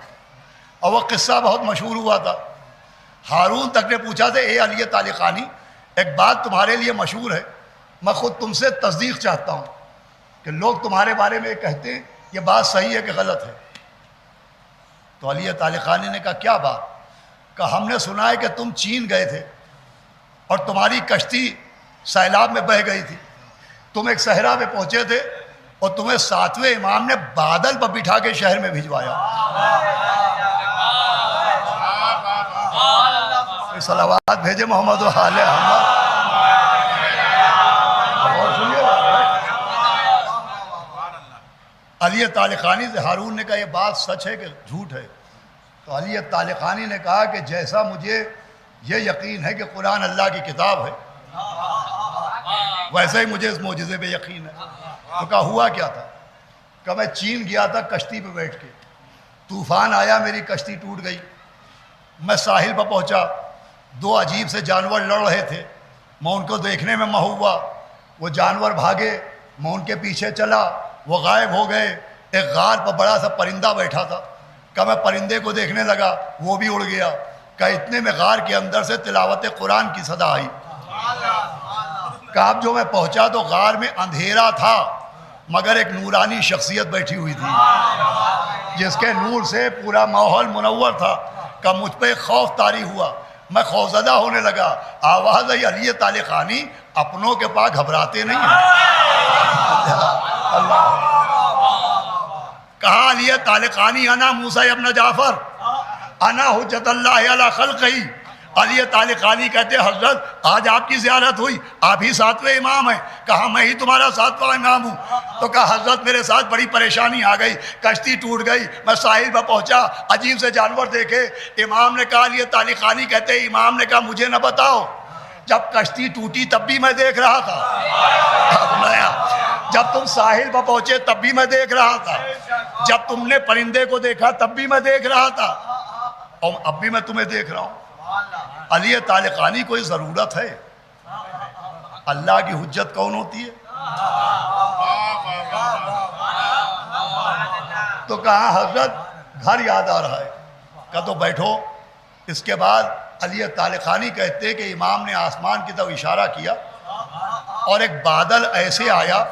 اور وہ قصہ بہت مشہور ہوا تھا. ہارون تک نے پوچھا تھا اے علی طالقانی ایک بات تمہارے لیے مشہور ہے، میں خود تم سے تصدیق چاہتا ہوں کہ لوگ تمہارے بارے میں کہتے ہیں یہ بات صحیح ہے کہ غلط ہے۔ تو علی طالقانی نے کہا کیا بات؟ کہا ہم نے سنا ہے کہ تم چین گئے تھے اور تمہاری کشتی سیلاب میں بہہ گئی تھی، تم ایک صحرا پہ پہنچے تھے اور تمہیں 7ویں امام نے بادل پر بٹھا کے شہر میں بھجوایا۔ صلوات بھیجے محمد و آل محمد۔ اور سنیے علی طالقانی سے ہارون نے کہا یہ بات سچ ہے کہ جھوٹ ہے؟ تو علی طالقانی نے کہا کہ جیسا مجھے یہ یقین ہے کہ قرآن اللہ کی کتاب ہے، ویسے ہی مجھے اس معجزے پہ یقین ہے۔ تو کہا ہوا کیا تھا؟ کہ میں چین گیا تھا کشتی پہ بیٹھ کے، طوفان آیا، میری کشتی ٹوٹ گئی، میں ساحل پر پہنچا، 2 عجیب سے جانور لڑ رہے تھے، میں ان کو دیکھنے میں ہوا، وہ جانور بھاگے، میں ان کے پیچھے چلا، وہ غائب ہو گئے۔ ایک غار پر بڑا سا پرندہ بیٹھا تھا، کہ میں پرندے کو دیکھنے لگا، وہ بھی اڑ گیا۔ کہ اتنے میں غار کے اندر سے تلاوت قرآن کی صدا آئی۔ کہ اب جو میں پہنچا تو غار میں اندھیرا تھا، مگر ایک نورانی شخصیت بیٹھی ہوئی تھی جس کے نور سے پورا ماحول منور تھا۔ کہ مجھ پہ خوف طاری ہوا، میں خوفزدہ ہونے لگا۔ آواز آئی علی طالقانی اپنوں کے پاس گھبراتے نہیں ہیں۔ اللہ کہا علی طالقانی انا موسیٰ ابن جعفر انا حجت اللہ علی خلقہی۔ علی طالقانی کہتے حضرت آج آپ کی زیارت ہوئی، آپ ہی 7ویں امام ہیں۔ کہا میں ہی تمہارا 7واں امام ہوں۔ تو کہا حضرت میرے ساتھ بڑی پریشانی آ گئی، کشتی ٹوٹ گئی، میں ساحل پر پہنچا، عجیب سے جانور دیکھے۔ امام نے کہا علی طالقانی کہتے امام نے کہا مجھے نہ بتاؤ، جب کشتی ٹوٹی تب بھی میں دیکھ رہا تھا، جب تم ساحل پر پہنچے تب بھی میں دیکھ رہا تھا، جب تم نے پرندے کو دیکھا تب بھی میں دیکھ رہا تھا، اور اب بھی میں تمہیں دیکھ رہا ہوں۔ علی طالقانی کوئی ضرورت ہے؟ اللہ کی حجت کون ہوتی ہے؟ تو کہا حضرت گھر یاد آ رہا ہے۔ کہا تو بیٹھو۔ اس کے بعد علی طالقانی کہتے کہ امام نے آسمان کی طرف اشارہ کیا اور ایک بادل ایسے آیا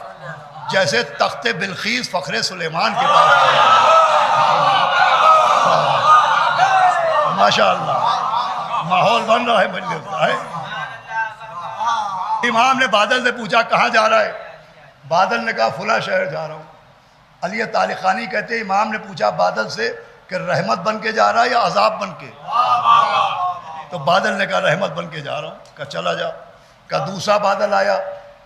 جیسے تخت بلقیس فخر سلیمان کے پاس آیا۔ ماشاءاللہ ماحول بن رہا ہے، بن رہا ہے۔ امام نے بادل سے پوچھا کہاں جا رہا ہے؟ بادل نے کہا فلاں شہر جا رہا ہوں۔ علی طالقانی کہتے امام نے پوچھا بادل سے کہ رحمت بن کے جا رہا ہے یا عذاب بن کے؟ تو بادل نے کہا رحمت بن کے جا رہا ہوں۔ کہا چلا جا۔ کہا دوسرا بادل آیا،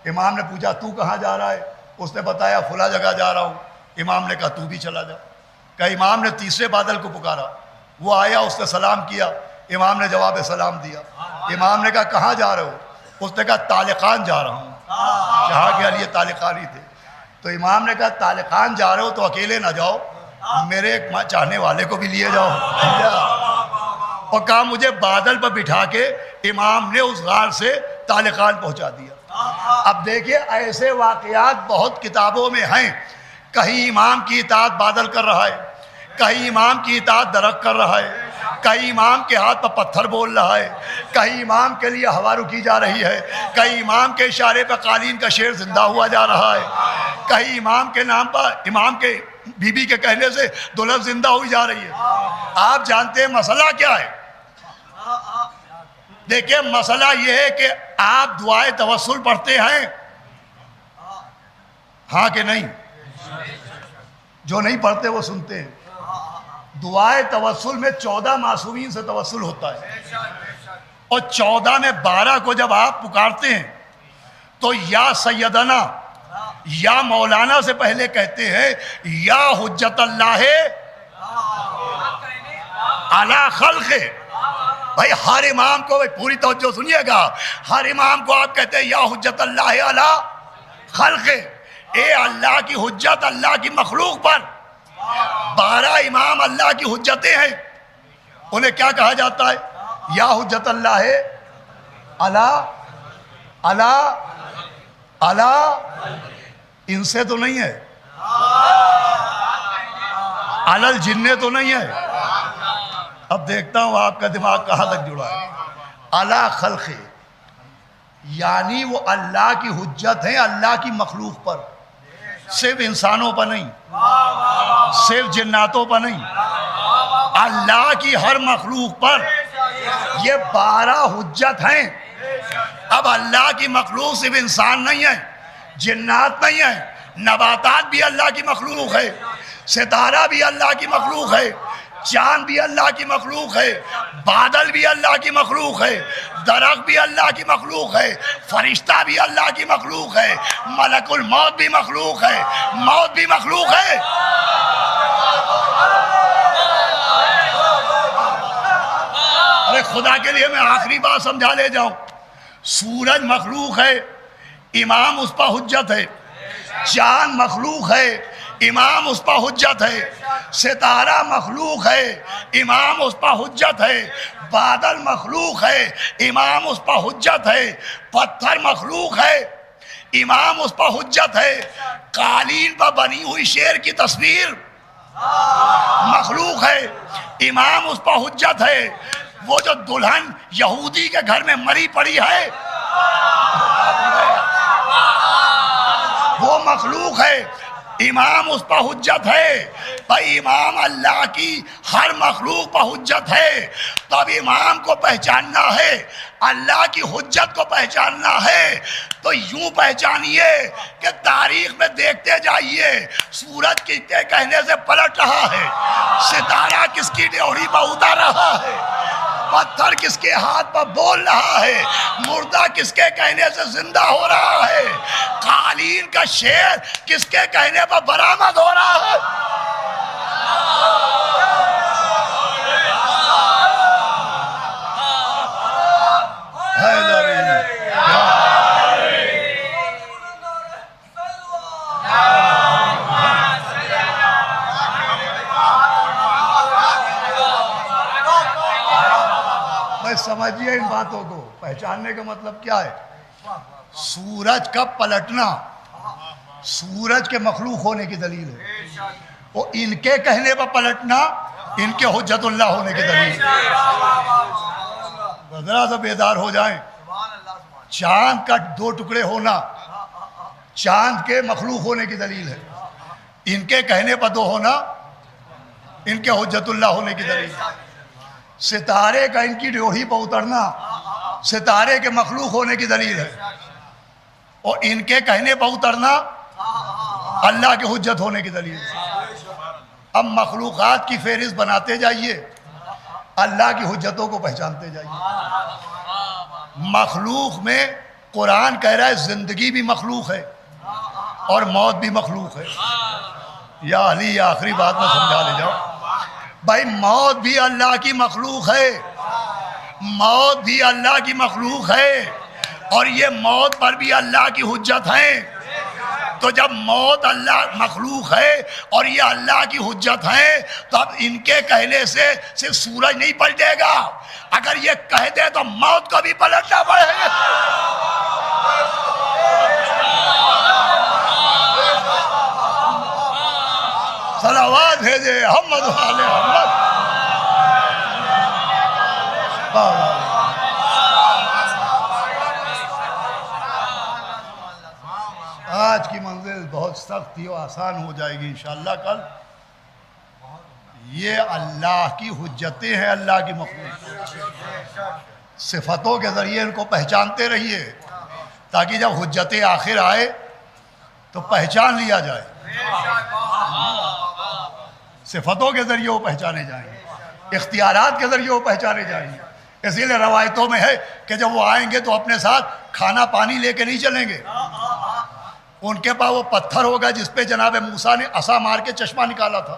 امام نے پوچھا تو کہاں جا رہا ہے؟ اس نے بتایا فلاں جگہ جا رہا ہوں۔ امام نے کہا تو بھی چلا جا۔ کہا امام نے تیسرے بادل کو پکارا، وہ آیا، اس نے سلام کیا، امام نے جواب سلام دیا۔ امام نے کہا کہاں جا رہے ہو؟ اس نے کہا طالقان جا رہا ہوں، جہاں کے علی طالقانی تھے۔ تو امام نے کہا طالقان جا رہے ہو تو اکیلے نہ جاؤ، میرے ایک چاہنے والے کو بھی لیے جاؤ۔ اور کہا مجھے بادل پر بٹھا کے امام نے اس غار سے طالقان پہنچا دیا۔ اب دیکھیں ایسے واقعات بہت کتابوں میں ہیں، کہیں امام کی اطاعت بادل کر رہا ہے، کہیں امام کی اطاعت درخت کر رہا ہے، کہیں امام کے ہاتھ پر پتھر بول رہا ہے، کہیں امام کے لیے ہوا رکی جا رہی ہے، کہیں امام کے اشارے پر قالین کا شیر زندہ ہوا جا رہا ہے، کہیں امام کے نام پر امام کے بی بی کے کہنے سے دولت زندہ ہوئی جا رہی ہے۔ آپ جانتے ہیں مسئلہ کیا ہے؟ دیکھیں مسئلہ یہ ہے کہ آپ دعائے توسل پڑھتے ہیں، ہاں کہ نہیں؟ جو نہیں پڑھتے وہ سنتے ہیں۔ دعائے توسل میں 14 معصومین سے توسل ہوتا ہے، اور 14 میں 12 کو جب آپ پکارتے ہیں تو یا سیدنا یا مولانا سے پہلے کہتے ہیں یا حجت اللہ علی خلق۔ بھائی ہر امام کو پوری توجہ سنیے گا، ہر امام کو آپ کہتے ہیں یا حجت اللہ علی خلق، اے اللہ کی حجت اللہ کی مخلوق پر۔ 12 امام اللہ کی حجتیں ہیں، انہیں کیا کہا جاتا ہے؟ یا حجت اللہ علی ان سے تو نہیں ہے، علی الجن تو نہیں ہے۔ اب دیکھتا ہوں آپ کا دماغ کہاں تک جڑا ہے۔ علی خلق، یعنی وہ اللہ کی حجت ہیں اللہ کی مخلوق پر، صرف انسانوں پر نہیں، صرف جناتوں پر نہیں، اللہ کی ہر مخلوق پر یہ 12 حجت ہیں۔ اب اللہ کی مخلوق صرف انسان نہیں ہے، جنات نہیں ہے، نباتات بھی اللہ کی مخلوق ہے، ستارہ بھی اللہ کی مخلوق ہے، چاند بھی اللہ کی مخلوق ہے، بادل بھی اللہ کی مخلوق ہے، درخت بھی اللہ کی مخلوق ہے، فرشتہ بھی اللہ کی مخلوق ہے، ملک الموت بھی مخلوق ہے، موت بھی مخلوق ہے۔ ارے خدا کے لیے میں آخری بات سمجھا لے جاؤں، سورج مخلوق ہے، امام اس پر حجت ہے، چاند مخلوق ہے، امام اس پر حجت ہے، ستارہ مخلوق ہے، امام اس پر حجت ہے، بادل مخلوق ہے، امام اس پر حجت ہے، پتھر مخلوق ہے، امام اس پر حجت ہے، قالین پر بنی ہوئی شیر کی تصویر مخلوق ہے، امام اس پر حجت ہے، وہ جو دلہن یہودی کے گھر میں مری پڑی ہے وہ مخلوق ہے، امام اس پر حجت ہے۔ بھائی امام اللہ کی ہر مخلوق پر حجت ہے، تو اب امام کو پہچاننا ہے، اللہ کی حجت کو پہچاننا ہے، تو یوں پہچانیے کہ تاریخ میں دیکھتے جائیے سورج کس کے کہنے سے پلٹ رہا ہے، ستارہ کس کی ڈیوڑی پر اتر رہا ہے، پتھر کس کے ہاتھ پر بول رہا ہے، مردہ کس کے کہنے سے زندہ ہو رہا ہے، قالین کا شیر کس کے کہنے پر برآمد ہو رہا ہے۔ سمجھیے ان باتوں کو، پہچاننے کا مطلب کیا ہے؟ سورج کا پلٹنا سورج کے مخلوق ہونے کی دلیل ہے، وہ ان کے کہنے پر پلٹنا ان کے حجت اللہ ہونے کی دلیل ہے۔ ذرا سا بیدار ہو جائیں، چاند کا 2 ٹکڑے ہونا چاند کے مخلوق ہونے کی دلیل ہے، ان کے کہنے پر 2 ہونا ان کے حجت اللہ ہونے کی دلیل ہے۔ ستارے کا ان کی ڈیوڑی پر اترنا ستارے کے مخلوق ہونے کی دلیل ہے، اور ان کے کہنے پر اترنا اللہ کے حجت ہونے کی دلیل ہے۔ اب مخلوقات کی فہرست بناتے جائیے، اللہ کی حجتوں کو پہچانتے جائیے۔ مخلوق میں قرآن کہہ رہا ہے زندگی بھی مخلوق ہے اور موت بھی مخلوق ہے۔ یا علی یہ آخری بات میں سمجھا لے جاؤ، بھائی موت بھی اللہ کی مخلوق ہے، موت بھی اللہ کی مخلوق ہے، اور یہ موت پر بھی اللہ کی حجت ہے۔ تو جب موت اللہ مخلوق ہے اور یہ اللہ کی حجت ہے، تو اب ان کے کہنے سے صرف سورج نہیں پلٹے گا، اگر یہ کہہ دے تو موت کو بھی پلٹنا پڑے گا۔ صلوات بھیجے محمد والے محمد۔ آج کی منزل بہت سخت تھی اور آسان ہو جائے گی انشاءاللہ کل۔ یہ اللہ کی حجتیں ہیں، اللہ کی مخلوق، صفتوں کے ذریعے ان کو پہچانتے رہیے، تاکہ جب حجت آخر آئے تو پہچان لیا جائے، صفتوں کے ذریعے وہ پہچانے جائیں گے، اختیارات کے ذریعے وہ پہچانے جائیں گے۔ اسی لیے روایتوں میں ہے کہ جب وہ آئیں گے تو اپنے ساتھ کھانا پانی لے کے نہیں چلیں گے، ان کے پاس وہ پتھر ہوگا جس پہ جناب موسیٰ نے عصا مار کے چشمہ نکالا تھا،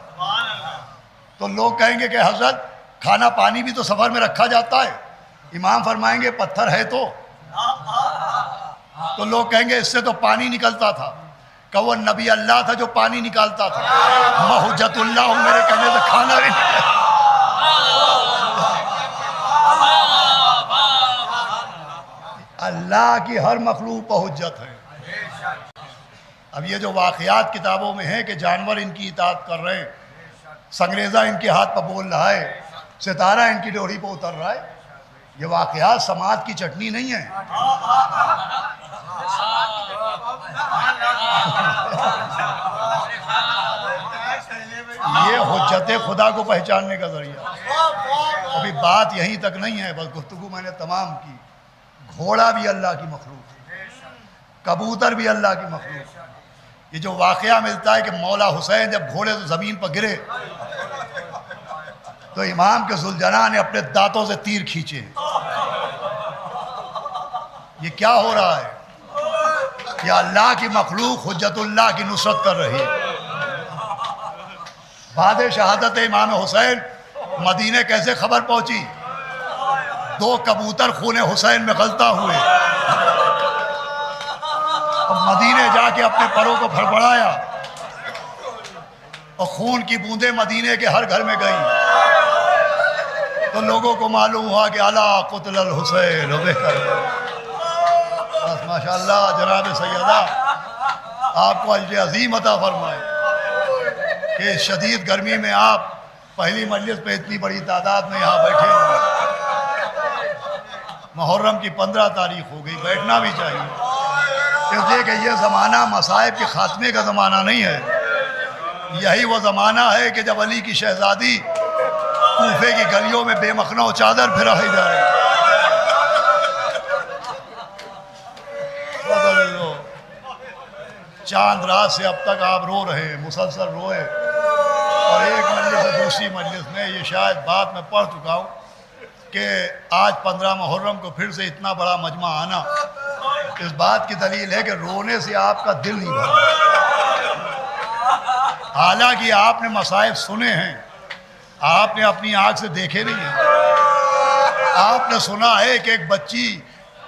تو لوگ کہیں گے کہ حضرت کھانا پانی بھی تو سفر میں رکھا جاتا ہے، امام فرمائیں گے پتھر ہے تو لوگ کہیں گے اس سے تو پانی نکلتا تھا، کہ وہ نبی اللہ تھا جو پانی نکالتا تھا، میں حجت اللہ ہوں، میرے کہنے سے کھانا بھی نکلتا۔ اللہ کی ہر مخلوق پر حجت ہے۔ اب یہ جو واقعات کتابوں میں ہیں کہ جانور ان کی اطاعت کر رہے ہیں، سنگریزہ ان کے ہاتھ پر بول رہا ہے، ستارہ ان کی ڈوری پر اتر رہا ہے، یہ واقعات سماعت کی چٹنی نہیں ہے. یہ حجت خدا کو پہچاننے کا ذریعہ. ابھی بات یہیں تک نہیں ہے، بس گفتگو میں نے تمام کی. گھوڑا بھی اللہ کی مخلوق ہے، کبوتر بھی اللہ کی مخلوق ہے. یہ جو واقعہ ملتا ہے کہ مولا حسین جب گھوڑے سے زمین پر گرے تو امام کے ذوالجلال نے اپنے دانتوں سے تیر کھینچے. یہ کیا ہو رہا ہے؟ یہ اللہ کی مخلوق حجت اللہ کی نصرت کر رہی ہے. بعد شہادت امام حسین مدینہ کیسے خبر پہنچی؟ 2 کبوتر خون حسین میں غلطہ ہوئے. اب مدینے جا کے اپنے پروں کو پھڑپڑایا اور خون کی بوندیں مدینے کے ہر گھر میں گئیں تو لوگوں کو معلوم ہوا کہ الا قتل الحسین. بس ماشاءاللہ جناب سیدہ آپ کو اجر عظیم عطا فرمائے کہ شدید گرمی میں آپ پہلی مجلس پہ اتنی بڑی تعداد میں یہاں بیٹھے ہیں. محرم کی 15 تاریخ ہو گئی، بیٹھنا بھی چاہیے، اس لیے کہ یہ زمانہ مصائب کے خاتمے کا زمانہ نہیں ہے. یہی وہ زمانہ ہے کہ جب علی کی شہزادی کوفے کی گلیوں میں بے مخنہ و چادر پھرائی جا رہی. بدل لو. چاند رات سے اب تک آپ رو رہے ہیں، مسلسل روئے، اور ایک مجلس سے دوسری مجلس میں یہ شاید بات میں پڑھ چکا ہوں کہ آج 15 محرم کو پھر سے اتنا بڑا مجمع آنا اس بات کی دلیل ہے کہ رونے سے آپ کا دل نہیں بھرا. حالانکہ آپ نے مصائب سنے ہیں، آپ نے اپنی آنکھ سے دیکھے نہیں ہیں. آپ نے سنا ہے کہ ایک بچی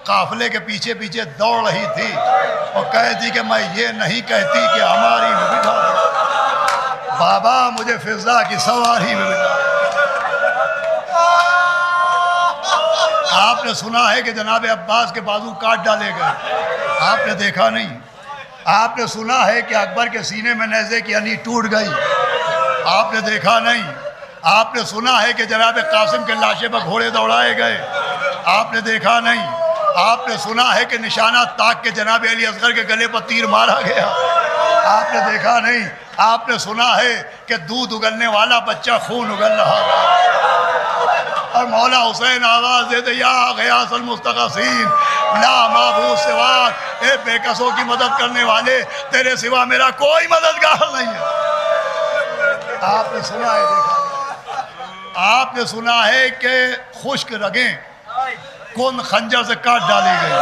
قافلے کے پیچھے پیچھے دوڑ رہی تھی اور کہتی کہ میں یہ نہیں کہتی کہ ہماری میں بٹھا دو، بابا مجھے فضا کی سواری میں بٹھا دو. آپ نے سنا ہے کہ جناب عباس کے بازو کاٹ ڈالے گئے، آپ نے دیکھا نہیں. آپ نے سنا ہے کہ اکبر کے سینے میں نیزے کی انی ٹوٹ گئی، آپ نے دیکھا نہیں. آپ نے سنا ہے کہ جناب قاسم کے لاشے پر گھوڑے دوڑائے گئے، آپ نے دیکھا نہیں. آپ نے سنا ہے کہ نشانہ تاک کے جناب علی اصغر کے گلے پر تیر مارا گیا، آپ نے دیکھا نہیں. آپ نے سنا ہے کہ دودھ اگلنے والا بچہ خون اگل رہا اور مولا حسین آواز دیتے یا غیاث المستغیثین لا معبود سواک، اے بے کسوں کی مدد کرنے والے تیرے سوا میرا کوئی مددگار نہیں ہے. آپ نے سنا ہے، دیکھا نہیں. آپ نے سنا ہے کہ خشک رگیں کون خنجر سے کاٹ ڈالی گئی،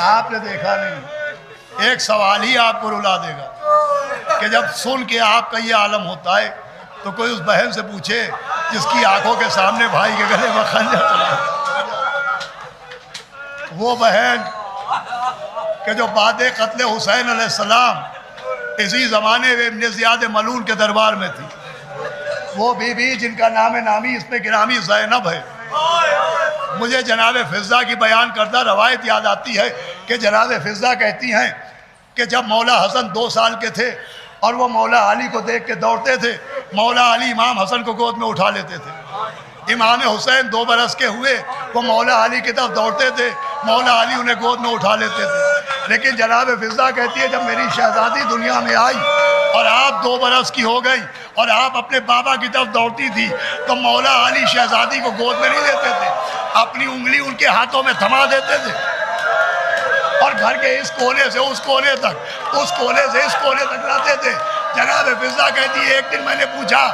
آپ نے دیکھا نہیں. ایک سوال ہی آپ کو رلا دے گا کہ جب سن کے آپ کا یہ عالم ہوتا ہے تو کوئی اس بہن سے پوچھے جس کی آنکھوں کے سامنے بھائی کے گلے میں خنجر چلا، وہ بہن کہ جو بعد قتل حسین علیہ السلام اسی زمانے میں ابن زیاد ملعون کے دربار میں تھی، وہ بی بی جن کا نام نامی اس میں گرامی زینب ہے. مجھے جناب فضہ کی بیان کردہ روایت یاد آتی ہے کہ جناب فضہ کہتی ہیں کہ جب مولا حسن 2 سال کے تھے اور وہ مولا علی کو دیکھ کے دوڑتے تھے، مولا علی امام حسن کو گود میں اٹھا لیتے تھے. امام حسین 2 برس کے ہوئے، وہ مولا علی کی طرف دوڑتے تھے، مولا علی انہیں گود میں اٹھا لیتے تھے. لیکن جناب فضہ کہتی ہے جب میری شہزادی دنیا میں آئی اور آپ 2 برس کی ہو گئی اور آپ اپنے بابا کی طرف دوڑتی تھی تو مولا علی شہزادی کو گود میں نہیں لیتے تھے، اپنی انگلی ان کے ہاتھوں میں تھما دیتے تھے اور گھر کے اس کونے سے اس کونے تک، اس کونے سے اس کونے تک لاتے تھے. جناب فضہ کہتی ہے ایک دن میں نے پوچھا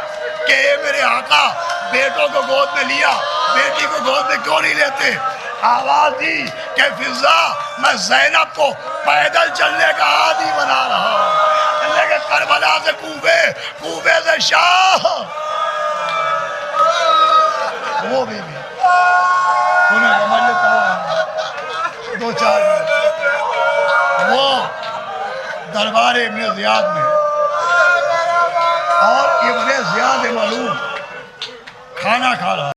کہ اے میرے آقا، بیٹوں کو گود میں لیا، بیٹی کو گود میں کیوں نہیں لیتے؟ آواز دی کہ فضہ میں زینب کو پیدل چلنے کا عادی بنا رہا ہوں، لیکن کربلا سے کوفے، کوفے سے شاہ. وہ بھی انہیں سمجھ لیتا ہوں 2-4 منٹ وہ دربار ابن زیاد میں اور ابن زیاد ملعون کھانا کھا رہا